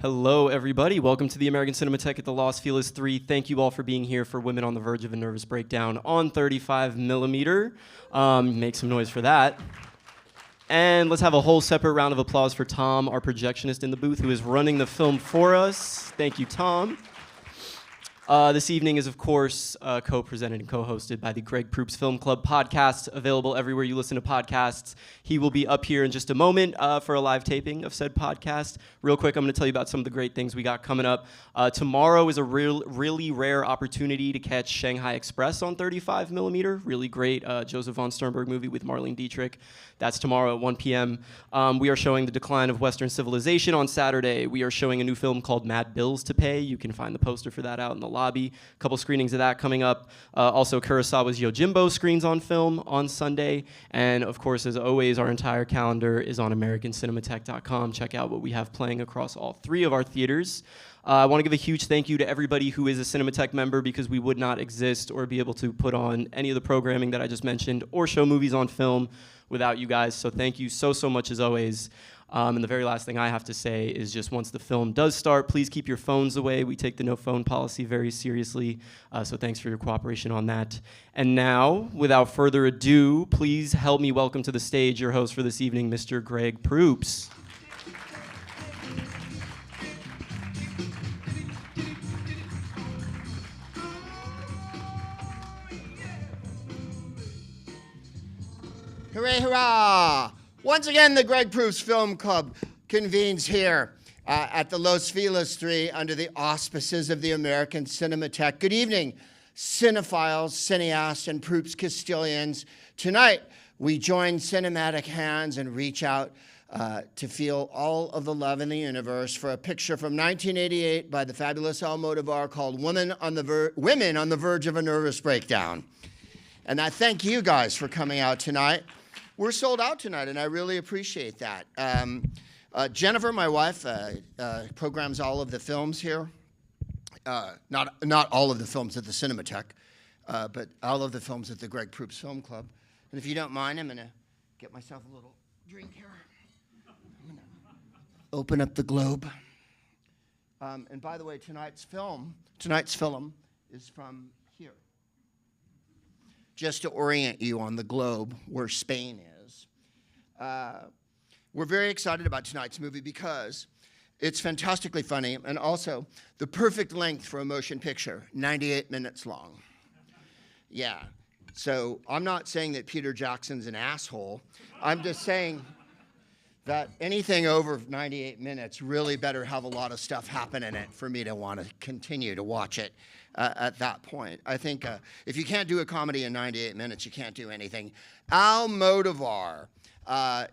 Hello, everybody. Welcome to the American Cinematheque at the Los Feliz 3. Thank you all for being here for Women on the Verge of a Nervous Breakdown on 35 millimeter. Make some noise for that. And let's have a whole separate round of applause for Tom, our projectionist in the booth, who is running the film for us. Thank you, Tom. This evening is, of course, co-presented and co-hosted by the Greg Proops Film Club podcast, available everywhere you listen to podcasts. He will be up here in just a moment for a live taping of said podcast. Real quick, I'm going to tell you about some of the great things we got coming up. Tomorrow is a really rare opportunity to catch Shanghai Express on 35 millimeter. Really great Joseph von Sternberg movie with Marlene Dietrich. That's tomorrow at 1 p.m. We are showing The Decline of Western Civilization on Saturday. We are showing a new film called Mad Bills to Pay. You can find the poster for that out in the lobby. A couple screenings of that coming up. Also, Kurosawa's Yojimbo screens on film on Sunday. And of course, as always, our entire calendar is on AmericanCinematheque.com. Check out what we have playing across all three of our theaters. I want to give a huge thank you to everybody who is a Cinematheque member, because we would not exist or be able to put on any of the programming that I just mentioned or show movies on film without you guys. So thank you so much as always. And the very last thing I have to say is just once the film does start, please keep your phones away. We take the no phone policy very seriously. So thanks for your cooperation on that. And now, without further ado, please help me welcome to the stage your host for this evening, Mr. Greg Proops. Hooray, hurrah! Once again, the Greg Proops Film Club convenes here at the Los Feliz 3 under the auspices of the American Cinematheque. Good evening, cinephiles, cineasts, and Proops Castilians. Tonight, we join cinematic hands and reach out to feel all of the love in the universe for a picture from 1988 by the fabulous Almodovar called Women on the Verge of a Nervous Breakdown. And I thank you guys for coming out tonight. We're sold out tonight, and I really appreciate that. Jennifer, my wife, programs all of the films here. Not all of the films at the Cinematheque, but all of the films at the Greg Proops Film Club. And if you don't mind, I'm going to get myself a little drink here. I'm going to open up the globe. And by the way, tonight's film is from here. Just to orient you on the globe where Spain is. We're very excited about tonight's movie because it's fantastically funny and also the perfect length for a motion picture, 98 minutes long. Yeah, so I'm not saying that Peter Jackson's an asshole. I'm just saying that anything over 98 minutes really better have a lot of stuff happen in it for me to want to continue to watch it. At that point, I think if you can't do a comedy in 98 minutes, you can't do anything. Almodovar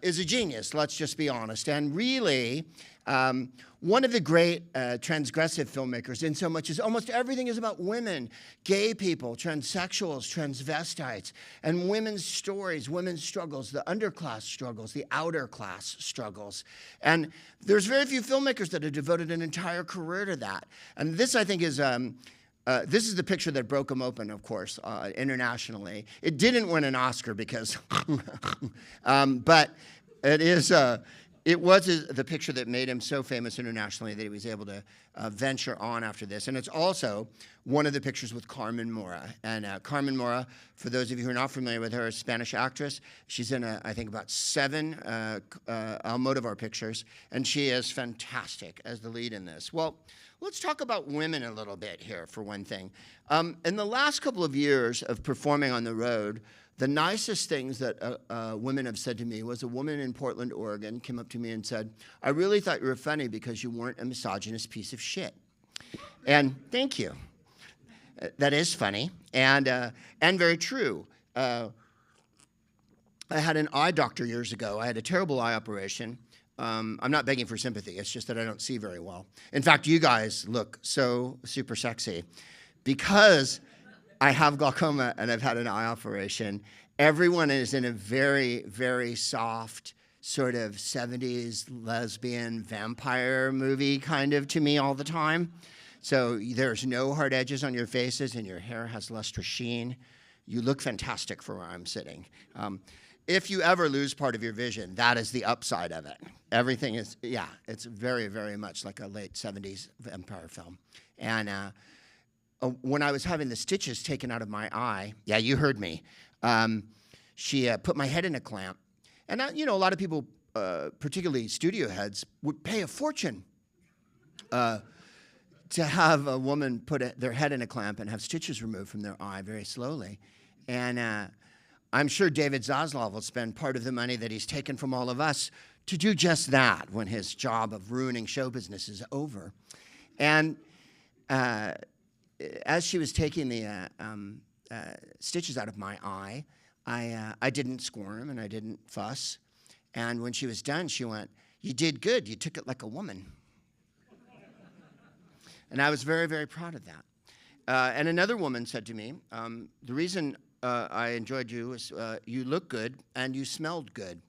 is a genius, let's just be honest, and really one of the great transgressive filmmakers, in so much as almost everything is about women, gay people, transsexuals, transvestites, and women's stories, women's struggles, the underclass struggles, the outer class struggles. And there's very few filmmakers that have devoted an entire career to that. And this, I think, is... this is the picture that broke him open, of course, internationally. It didn't win an Oscar because, but it was the picture that made him so famous internationally that he was able to venture on after this. And it's also one of the pictures with Carmen Mora. And Carmen Mora, for those of you who are not familiar with her, is a Spanish actress. She's in, I think, about 7 Almodovar pictures, and she is fantastic as the lead in this. Well, let's talk about women a little bit here, for one thing. In the last couple of years of performing on the road, the nicest things that women have said to me was a woman in Portland, Oregon, came up to me and said, "I really thought you were funny because you weren't a misogynist piece of shit." And thank you. That is funny and very true. I had an eye doctor years ago. I had a terrible eye operation. I'm not begging for sympathy. It's just that I don't see very well. In fact, you guys look so super sexy. Because I have glaucoma and I've had an eye operation, everyone is in a very, very soft sort of 70s lesbian vampire movie kind of to me all the time. So there's no hard edges on your faces and your hair has luster sheen. You look fantastic for where I'm sitting. if you ever lose part of your vision, that is the upside of it. Everything is, yeah, it's very, very much like a late 70s vampire film. And when I was having the stitches taken out of my eye, yeah, you heard me, she put my head in a clamp. And, you know, a lot of people, particularly studio heads, would pay a fortune to have a woman put their head in a clamp and have stitches removed from their eye very slowly. And I'm sure David Zaslav will spend part of the money that he's taken from all of us to do just that when his job of ruining show business is over. And as she was taking the stitches out of my eye, I didn't squirm and I didn't fuss. And when she was done, she went, "You did good. You took it like a woman." And I was very, very proud of that. And another woman said to me, the reason I enjoyed you is you look good and you smelled good.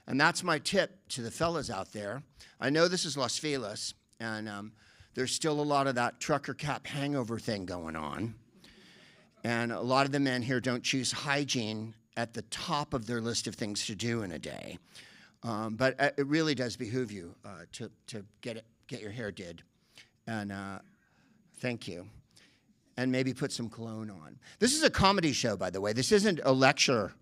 And that's my tip to the fellas out there. I know this is Los Feliz, and there's still a lot of that trucker cap hangover thing going on. And a lot of the men here don't choose hygiene at the top of their list of things to do in a day. But it really does behoove you to get your hair did. And thank you. And maybe put some cologne on. This is a comedy show, by the way. This isn't a lecture.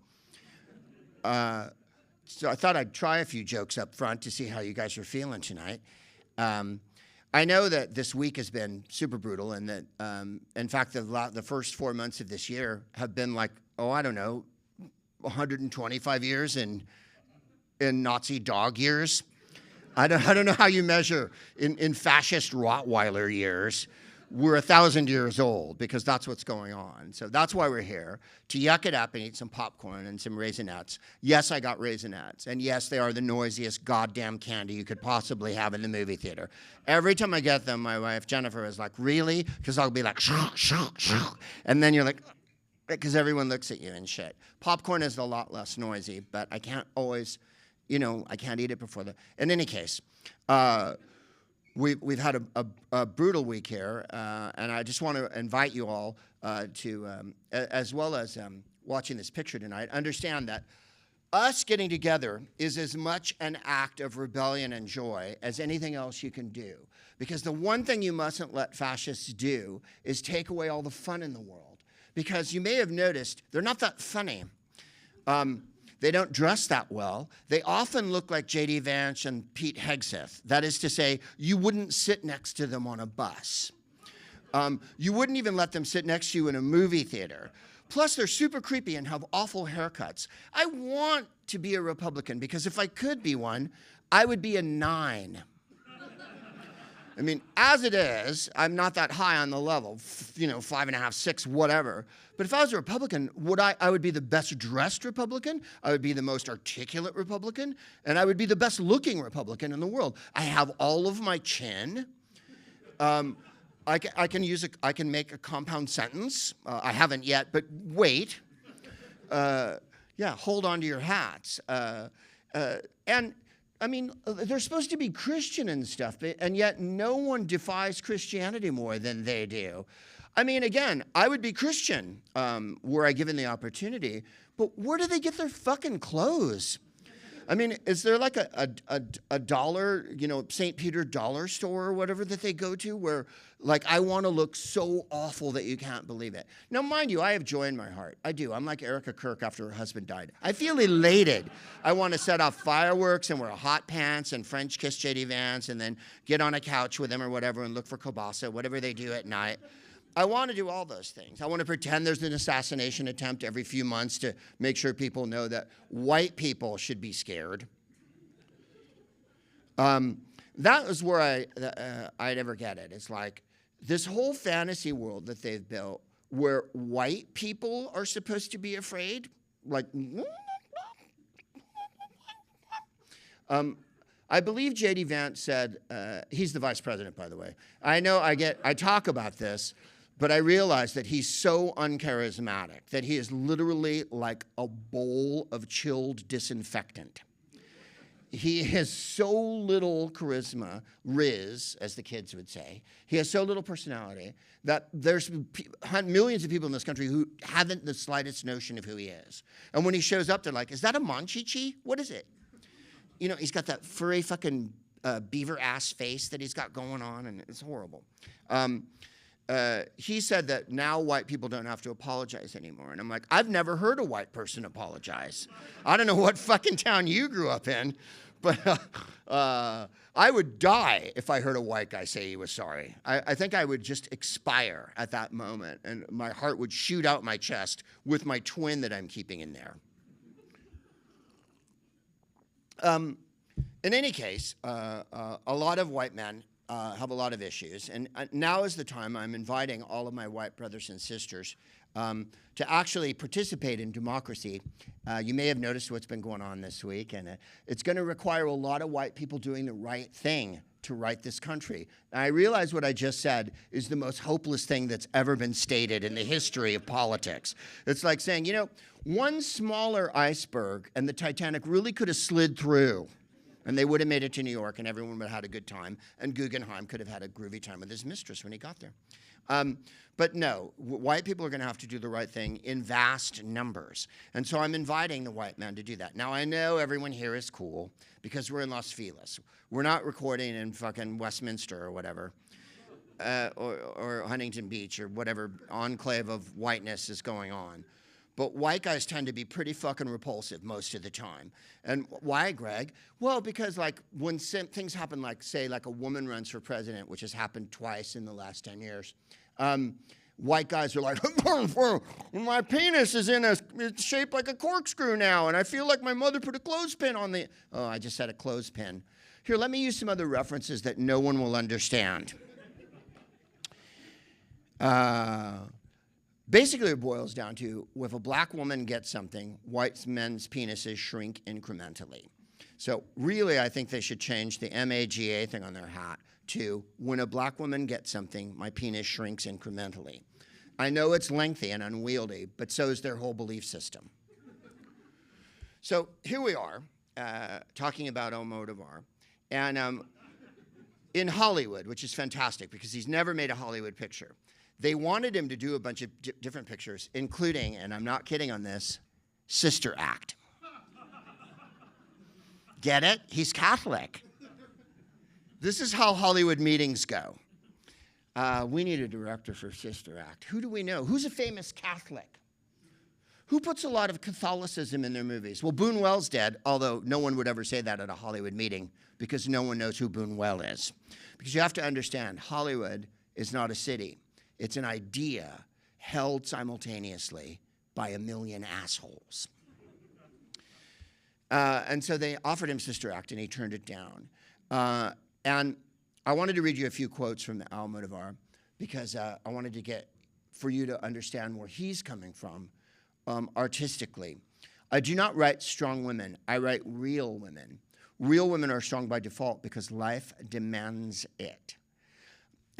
So I thought I'd try a few jokes up front to see how you guys are feeling tonight. I know that this week has been super brutal, and that, in fact, the first 4 months of this year have been like, oh, I don't know, 125 years in Nazi dog years. I don't know how you measure in fascist Rottweiler years. We're 1,000 years old because that's what's going on. So that's why we're here, to yuck it up and eat some popcorn and some Raisinets. Yes, I got Raisinets. And yes, they are the noisiest goddamn candy you could possibly have in the movie theater. Every time I get them, my wife Jennifer is like, really? Because I'll be like, shh, shh, shh. And then you're like, because everyone looks at you and shit. Popcorn is a lot less noisy, but I can't always, you know, I can't eat it before the. In any case, we've had a brutal week here, and I just want to invite you all to, as well as watching this picture tonight, understand that us getting together is as much an act of rebellion and joy as anything else you can do. Because the one thing you mustn't let fascists do is take away all the fun in the world. Because you may have noticed, they're not that funny. They don't dress that well. They often look like J.D. Vance and Pete Hegseth. That is to say, you wouldn't sit next to them on a bus. You wouldn't even let them sit next to you in a movie theater. Plus, they're super creepy and have awful haircuts. I want to be a Republican because if I could be one, I would be a 9. I mean, as it is, I'm not that high on the level, 5.5, 6, whatever. But if I was a Republican, I would be the best dressed Republican, I would be the most articulate Republican, and I would be the best looking Republican in the world. I have all of my chin. I can make a compound sentence. I haven't yet, but wait. Yeah, hold on to your hats. And I mean, they're supposed to be Christian and stuff, and yet no one defies Christianity more than they do. I mean, again, I would be Christian were I given the opportunity, but where do they get their fucking clothes? I mean, is there like a dollar, St. Peter dollar store or whatever that they go to where, like, I want to look so awful that you can't believe it? Now, mind you, I have joy in my heart. I do. I'm like Erica Kirk after her husband died. I feel elated. I want to set off fireworks and wear hot pants and French kiss J.D. Vance and then get on a couch with them or whatever and look for kielbasa, whatever they do at night. I want to do all those things. I want to pretend there's an assassination attempt every few months to make sure people know that white people should be scared. That was where I never get it. It's like this whole fantasy world that they've built where white people are supposed to be afraid. Like, I believe J.D. Vance said, he's the vice president, by the way. I know I talk about this, but I realize that he's so uncharismatic that he is literally like a bowl of chilled disinfectant. He has so little charisma, riz, as the kids would say. He has so little personality that there's millions of people in this country who haven't the slightest notion of who he is. And when he shows up, they're like, is that a Monchichi? What is it? You know, he's got that furry fucking beaver ass face that he's got going on, and it's horrible. He said that now white people don't have to apologize anymore. And I'm like, I've never heard a white person apologize. I don't know what fucking town you grew up in, but I would die if I heard a white guy say he was sorry. I think I would just expire at that moment, and my heart would shoot out my chest with my twin that I'm keeping in there. In any case, a lot of white men have a lot of issues. And now is the time I'm inviting all of my white brothers and sisters to actually participate in democracy. You may have noticed what's been going on this week, and it's going to require a lot of white people doing the right thing to right this country. Now, I realize what I just said is the most hopeless thing that's ever been stated in the history of politics. It's like saying, you know, one smaller iceberg and the Titanic really could have slid through. And they would have made it to New York, and everyone would have had a good time. And Guggenheim could have had a groovy time with his mistress when he got there. But no, white people are going to have to do the right thing in vast numbers. And so I'm inviting the white man to do that. Now, I know everyone here is cool because we're in Los Feliz. We're not recording in fucking Westminster or whatever, or Huntington Beach or whatever enclave of whiteness is going on. But white guys tend to be pretty fucking repulsive most of the time. And why, Greg? Well, because like when things happen, like say like a woman runs for president, which has happened twice in the last 10 years, white guys are like, my penis is it's shaped like a corkscrew now, and I feel like my mother put a clothespin on the, oh, I just said a clothespin. Here, let me use some other references that no one will understand. Basically, it boils down to, if a black woman gets something, white men's penises shrink incrementally. So really, I think they should change the MAGA thing on their hat to, when a black woman gets something, my penis shrinks incrementally. I know it's lengthy and unwieldy, but so is their whole belief system. So here we are, talking about Almodovar. And in Hollywood, which is fantastic because he's never made a Hollywood picture, they wanted him to do a bunch of different pictures, including, and I'm not kidding on this, Sister Act. Get it? He's Catholic. This is how Hollywood meetings go. We need a director for Sister Act. Who do we know? Who's a famous Catholic? Who puts a lot of Catholicism in their movies? Well, Boone Wells dead, although no one would ever say that at a Hollywood meeting because no one knows who Boone Wells is. Because you have to understand, Hollywood is not a city. It's an idea held simultaneously by a million assholes. And so they offered him Sister Act, and he turned it down. And I wanted to read you a few quotes from Almodovar because I wanted to get, for you to understand where he's coming from artistically. I do not write strong women. I write real women. Real women are strong by default because life demands it.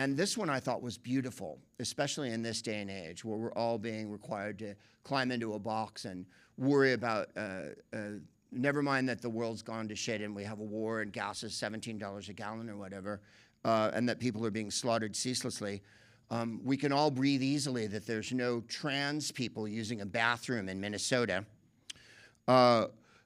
And this one I thought was beautiful, especially in this day and age where we're all being required to climb into a box and worry about, never mind that the world's gone to shit and we have a war and gas is $17 a gallon or whatever, and that people are being slaughtered ceaselessly. We can all breathe easily that there's no trans people using a bathroom in Minnesota.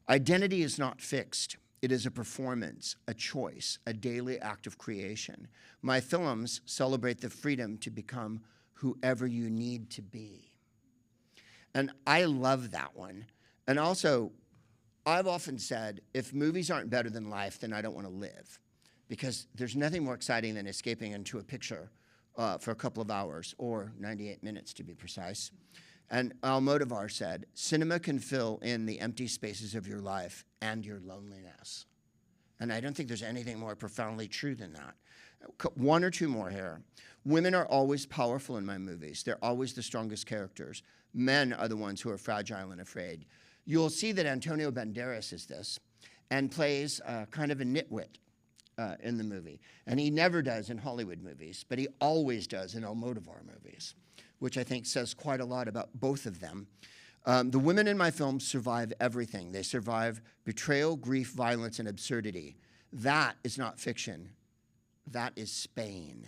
Identity is not fixed. It is a performance, a choice, a daily act of creation. My films celebrate the freedom to become whoever you need to be. And I love that one. And also, I've often said, if movies aren't better than life, then I don't want to live. Because there's nothing more exciting than escaping into a picture for a couple of hours, or 98 minutes to be precise. And Almodovar said, cinema can fill in the empty spaces of your life and your loneliness. And I don't think there's anything more profoundly true than that. One or two more here. Women are always powerful in my movies. They're always the strongest characters. Men are the ones who are fragile and afraid. You'll see that Antonio Banderas is this and plays kind of a nitwit in the movie. And he never does in Hollywood movies, but he always does in Almodovar movies, which I think says quite a lot about both of them. The women in my film survive everything. They survive betrayal, grief, violence, and absurdity. That is not fiction. That is Spain.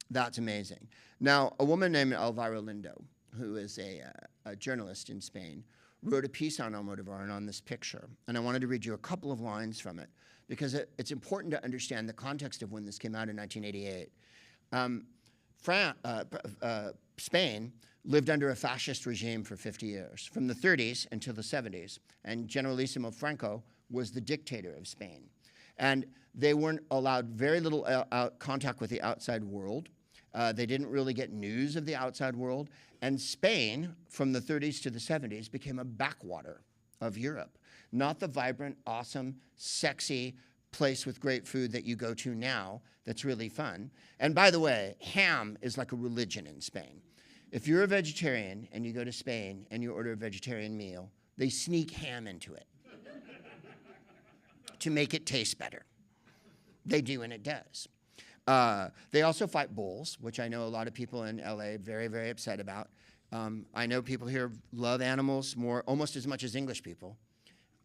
That's amazing. Now, a woman named Elvira Lindo, who is a journalist in Spain, wrote a piece on Almodovar and on this picture. And I wanted to read you a couple of lines from it because it's important to understand the context of when this came out in 1988. Spain lived under a fascist regime for 50 years, from the 30s until the 70s. And Generalissimo Franco was the dictator of Spain. And they weren't allowed very little contact with the outside world. They didn't really get news of the outside world. And Spain, from the 30s to the 70s, became a backwater of Europe. Not the vibrant, awesome, sexy place with great food that you go to now that's really fun. And by the way, ham is like a religion in Spain. If you're a vegetarian and you go to Spain and you order a vegetarian meal, they sneak ham into it to make it taste better. They do, and it does. They also fight bulls, which I know a lot of people in LA very, very upset about. I know people here love animals almost as much as English people.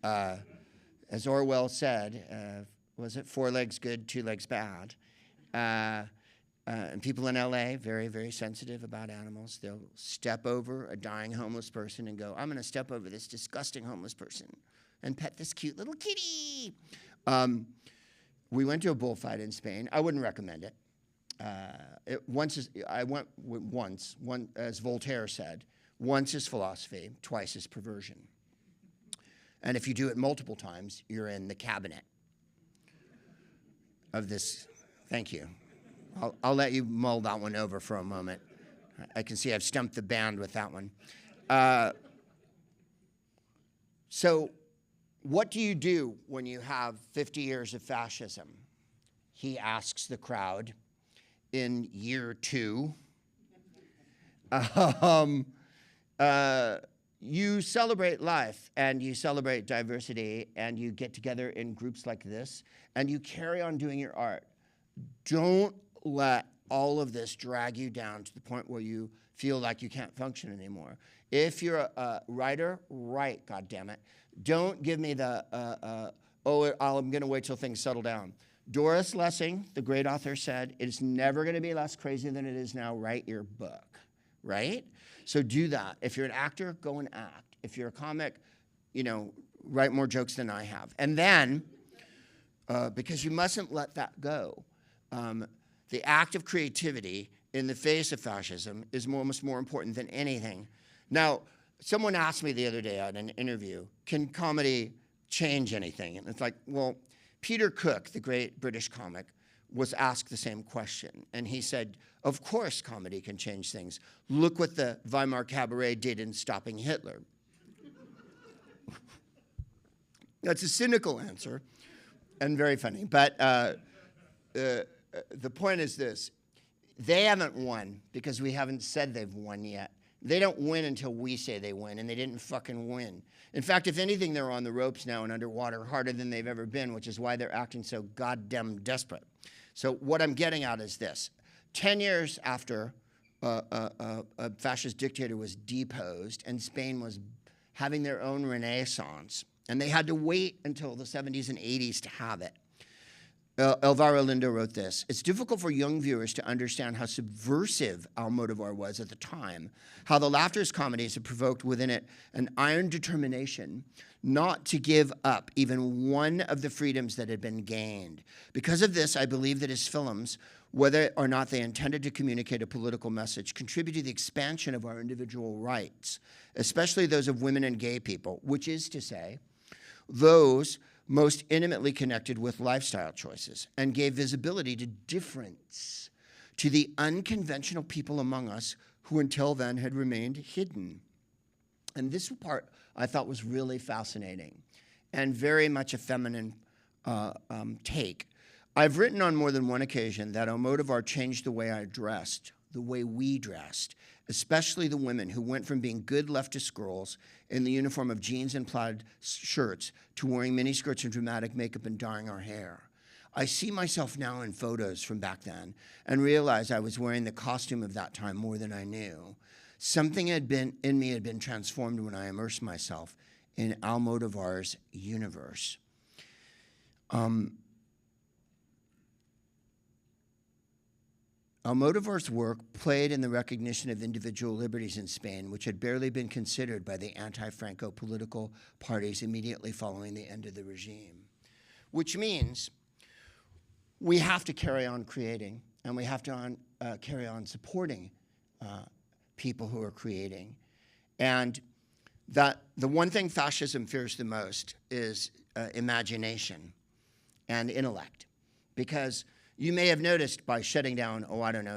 As Orwell said, was it 4 legs good, 2 legs bad? And people in LA, very, very sensitive about animals. They'll step over a dying homeless person and go, I'm going to step over this disgusting homeless person and pet this cute little kitty. We went to a bullfight in Spain. I wouldn't recommend it. I went once, as Voltaire said, once is philosophy, twice is perversion. And if you do it multiple times, you're in the cabinet of this. Thank you. I'll let you mull that one over for a moment. I can see I've stumped the band with that one. So what do you do when you have 50 years of fascism? He asks the crowd in year 2. You celebrate life and you celebrate diversity and you get together in groups like this and you carry on doing your art. Don't let all of this drag you down to the point where you feel like you can't function anymore. If you're a writer, write, goddammit. Don't give me the, I'm going to wait till things settle down. Doris Lessing, the great author, said, it's never going to be less crazy than it is now. Write your book, right? So do that. If you're an actor, go and act. If you're a comic, write more jokes than I have. And then, because you mustn't let that go, the act of creativity in the face of fascism is almost more important than anything. Now, someone asked me the other day at an interview, can comedy change anything? And it's like, well, Peter Cook, the great British comic, was asked the same question. And he said, of course comedy can change things. Look what the Weimar Cabaret did in stopping Hitler. That's a cynical answer and very funny. But the point is this. They haven't won because we haven't said they've won yet. They don't win until we say they win, and they didn't fucking win. In fact, if anything, they're on the ropes now and underwater harder than they've ever been, which is why they're acting so goddamn desperate. So what I'm getting at is this. 10 years after a fascist dictator was deposed and Spain was having their own renaissance, and they had to wait until the 70s and 80s to have it, Elvira Lindo wrote this. It's difficult for young viewers to understand how subversive Almodovar was at the time, how the laughter's comedies had provoked within it an iron determination not to give up even one of the freedoms that had been gained. Because of this, I believe that his films, whether or not they intended to communicate a political message, contribute to the expansion of our individual rights, especially those of women and gay people, which is to say, those most intimately connected with lifestyle choices, and gave visibility to difference, to the unconventional people among us who until then had remained hidden. And this part I thought was really fascinating and very much a feminine take. I've written on more than one occasion that Almodovar changed the way I dressed, the way we dressed, especially the women who went from being good leftist girls in the uniform of jeans and plaid shirts to wearing miniskirts and dramatic makeup and dyeing our hair. I see myself now in photos from back then and realize I was wearing the costume of that time more than I knew. Something in me had been transformed when I immersed myself in Almodovar's universe. Almodovar's work played in the recognition of individual liberties in Spain, which had barely been considered by the anti-Franco political parties immediately following the end of the regime. Which means we have to carry on creating, and we have to carry on supporting people who are creating. And that the one thing fascism fears the most is imagination and intellect. Because you may have noticed by shutting down,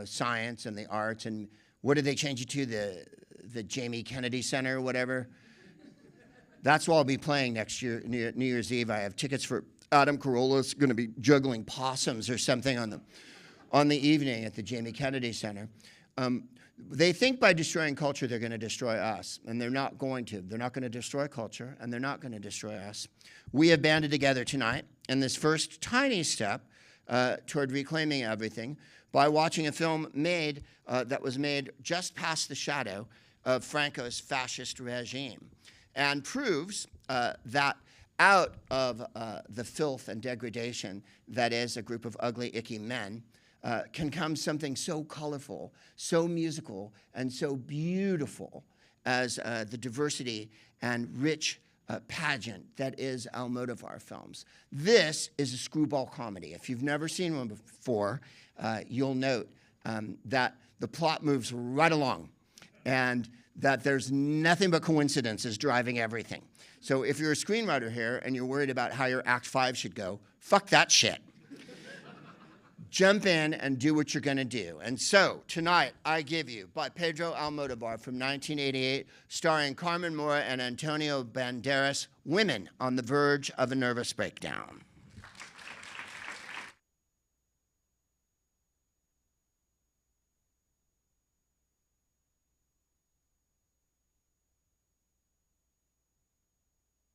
science and the arts, and what did they change it to, the Jamie Kennedy Center or whatever? That's where I'll be playing next year, New Year's Eve. I have tickets for Adam Carolla's going to be juggling possums or something on the evening at the Jamie Kennedy Center. They think by destroying culture they're going to destroy us, and they're not going to. They're not going to destroy culture, and they're not going to destroy us. We have banded together tonight in this first tiny step toward reclaiming everything by watching a film that was made just past the shadow of Franco's fascist regime, and proves that out of the filth and degradation that is a group of ugly, icky men can come something so colorful, so musical, and so beautiful as the diversity and rich pageant that is Almodovar films. This is a screwball comedy. If you've never seen one before, you'll note that the plot moves right along and that there's nothing but coincidences driving everything. So if you're a screenwriter here and you're worried about how your Act 5 should go, fuck that shit. Jump in and do what you're going to do. And so, tonight, I give you, by Pedro Almodovar from 1988, starring Carmen Mora and Antonio Banderas, Women on the Verge of a Nervous Breakdown.